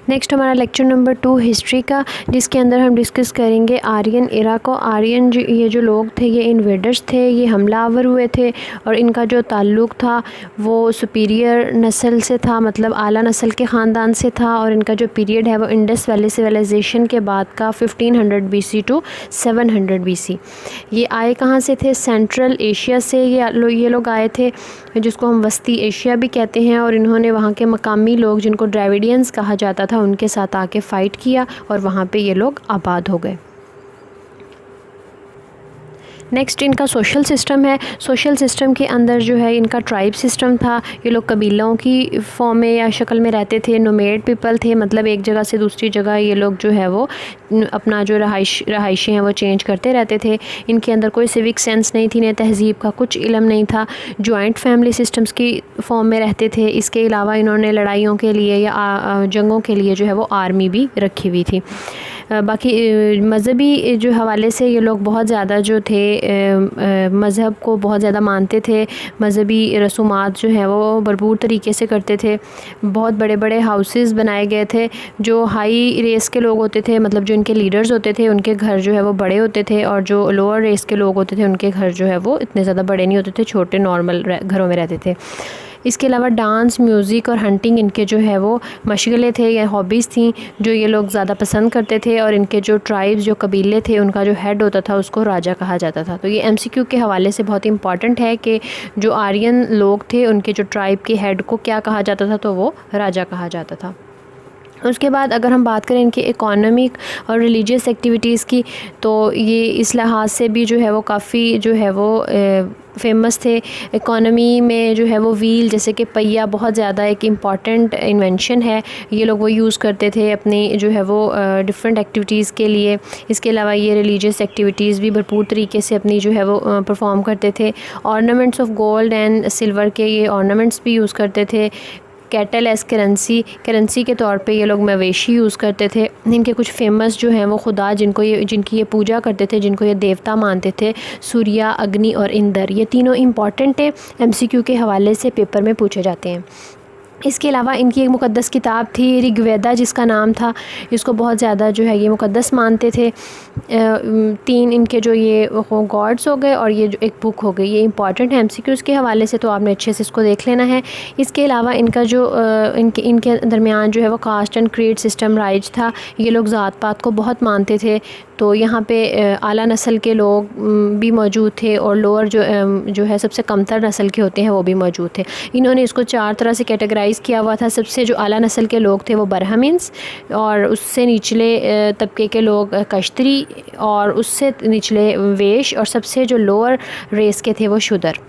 Next हमारा lecture number 2 history का, जिसके अंदर हम डिस्कस करेंगे आर्यन इरा को। आर्यन ये जो लोग थे ये इन्वेडर्स थे, ये हमलावर हुए थे और इनका जो ताल्लुक़ था वो सुपीरियर नस्ल से था, मतलब आला नस्ल के ख़ानदान से था। और इनका जो पीरियड है वो इंडस वैली सिविलाइजेशन के बाद का 1500 BC टू 700 BC। ये आए कहाँ से थे? सेंट्रल एशिया से ये लोग आए थे, जिसको हम वस्ती एशिया भी कहते हैं। और इन्होंने वहाँ के मकामी लोग जिनको ड्राविडियंस कहा जाता था उनके साथ आके फ़ाइट किया और वहाँ पे ये लोग आबाद हो गए। नेक्स्ट इनका सोशल सिस्टम है। सोशल सिस्टम के अंदर जो है इनका ट्राइब सिस्टम था। ये लोग कबीलों की फॉर्म में या शक्ल में रहते थे। नोमेड पीपल थे, मतलब एक जगह से दूसरी जगह ये लोग जो है वो अपना जो रहाइशें हैं वो चेंज करते रहते थे। इनके अंदर कोई सिविक सेंस नहीं थी, न तहज़ीब का कुछ इल्म नहीं था। जॉइंट फैमिली सिस्टम्स की फॉर्म में रहते थे। इसके अलावा इन्होंने लड़ाइयों के लिए या जंगों के लिए जो है वो आर्मी भी रखी हुई थी। बाकी मज़हबी जो हवाले से ये लोग बहुत ज़्यादा जो थे मज़हब को बहुत ज़्यादा मानते थे। मज़हबी रसूमात जो हैं वो भरपूर तरीके से करते थे। बहुत बड़े बड़े हाउसेस बनाए गए थे। जो हाई रेस के लोग होते थे, मतलब जो इनके लीडर्स होते थे, उनके घर जो है वो बड़े होते थे। और जो लोअर रेस के लोग होते थे उनके घर जो है वो इतने ज़्यादा बड़े नहीं होते थे, छोटे नॉर्मल घरों में रहते थे। इसके अलावा डांस, म्यूज़िक और हंटिंग इनके जो है वो मशगले थे या हॉबीज़ थी जो ये लोग ज़्यादा पसंद करते थे। और इनके जो ट्राइब्स, जो कबीले थे, उनका जो हेड होता था उसको राजा कहा जाता था। तो ये MCQ के हवाले से बहुत इंपॉर्टेंट है कि जो आर्यन लोग थे उनके जो ट्राइब के हेड को क्या कहा जाता था, तो वो राजा कहा जाता था। उसके बाद अगर हम बात करें इनकी इकोनॉमिक और रिलीजियस एक्टिविटीज़ की, तो ये इस लिहाज से भी जो है वो काफ़ी जो है वो फेमस थे। इकोनॉमी में जो है वो व्हील, जैसे कि पहिया, बहुत ज़्यादा एक इम्पॉर्टेंट इन्वेंशन है। ये लोग वो यूज़ करते थे अपनी जो है वो डिफरेंट एक्टिविटीज़ के लिए। इसके अलावा ये रिलीजियस एक्टिविटीज़ भी भरपूर तरीके से अपनी जो है वो परफॉर्म करते थे। Ornaments of gold and silver के ये ऑर्नामेंट्स भी यूज़ करते थे। कैटल एस करेंसी के तौर पे ये लोग मवेशी यूज़ करते थे। इनके कुछ फेमस जो हैं वो खुदा जिनकी ये पूजा करते थे, जिनको ये देवता मानते थे, सूर्या, अग्नि और इंद्र, ये तीनों इम्पॉर्टेंट है, MCQ के हवाले से पेपर में पूछे जाते हैं। इसके अलावा इनकी एक मुक़द्दस किताब थी ऋग्वेदा, जिसका नाम था। इसको बहुत ज़्यादा जो है ये मुक़द्दस मानते थे। 3 इनके जो ये गॉड्स हो गए और ये जो एक बुक हो गई, ये इंपॉर्टेंट है MCQs के हवाले से, तो आपने अच्छे से इसको देख लेना है। इसके अलावा इनका जो इनके दरमियान जो है वो caste and creed system rise था। ये लोग ज़ात पात को बहुत मानते थे। तो यहाँ पे आला नस्ल के लोग भी मौजूद थे और लोअर जो है सबसे कमतर नस्ल के होते हैं वो भी मौजूद थे। इन्होंने इसको 4 तरह से कैटेगराइज़ किया हुआ था। सबसे जो आला नस्ल के लोग थे वो ब्राह्मण्स, और उससे निचले तबके के लोग कश्तरी, और उससे निचले वेश, और सबसे जो लोअर रेस के थे वो शूदर।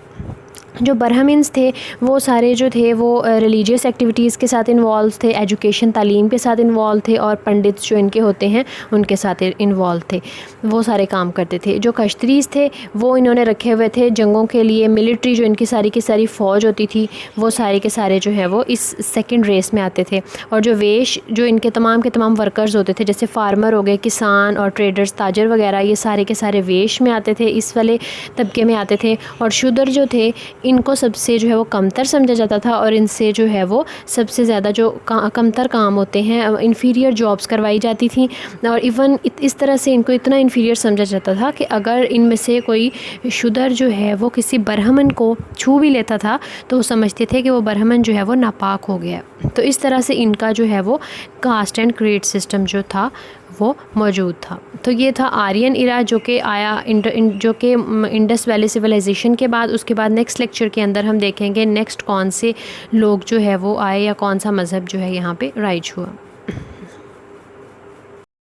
जो ब्राह्मण्स थे वो सारे जो थे वो रिलीजियस एक्टिविटीज़ के साथ इन्वॉल्व थे, एजुकेशन तालीम के साथ इन्वॉल्व थे, और पंडित जो इनके होते हैं उनके साथ इन्वॉल्व थे, वो सारे काम करते थे। जो कश्तरीज़ थे वो इन्होंने रखे हुए थे जंगों के लिए। मिलिट्री जो इनकी सारी की सारी फ़ौज होती थी वो सारे के सारे जो है वो इस सेकंड रेस में आते थे। और जो वेश, जो इनके तमाम के तमाम वर्कर्स होते थे, जैसे फार्मर हो गए, किसान और ट्रेडर्स, ताजर वगैरह, ये सारे के सारे वेश में आते थे, इस वाले तबके में आते थे। और शूदर जो थे इनको सबसे जो है वो कमतर समझा जाता था, और इनसे जो है वो सबसे ज़्यादा जो कमतर काम होते हैं, इन्फीरियर जॉब्स करवाई जाती थी। और इवन इस तरह से इनको इतना इन्फीरियर समझा जाता था कि अगर इनमें से कोई शूदर जो है वो किसी ब्राह्मण को छू भी लेता था तो वो समझते थे कि वो ब्राह्मण जो है वो नापाक हो गया। तो इस तरह से इनका जो है वो कास्ट एंड क्रीड सिस्टम जो था वो मौजूद था। तो ये था आर्यन इरा, जो कि आया जो कि इंडस वैली सिविलाइजेशन के बाद। उसके बाद नेक्स्ट लेक्चर के अंदर हम देखेंगे नेक्स्ट कौन से लोग जो है वो आए या कौन सा मज़हब जो है यहाँ पे राइज हुआ।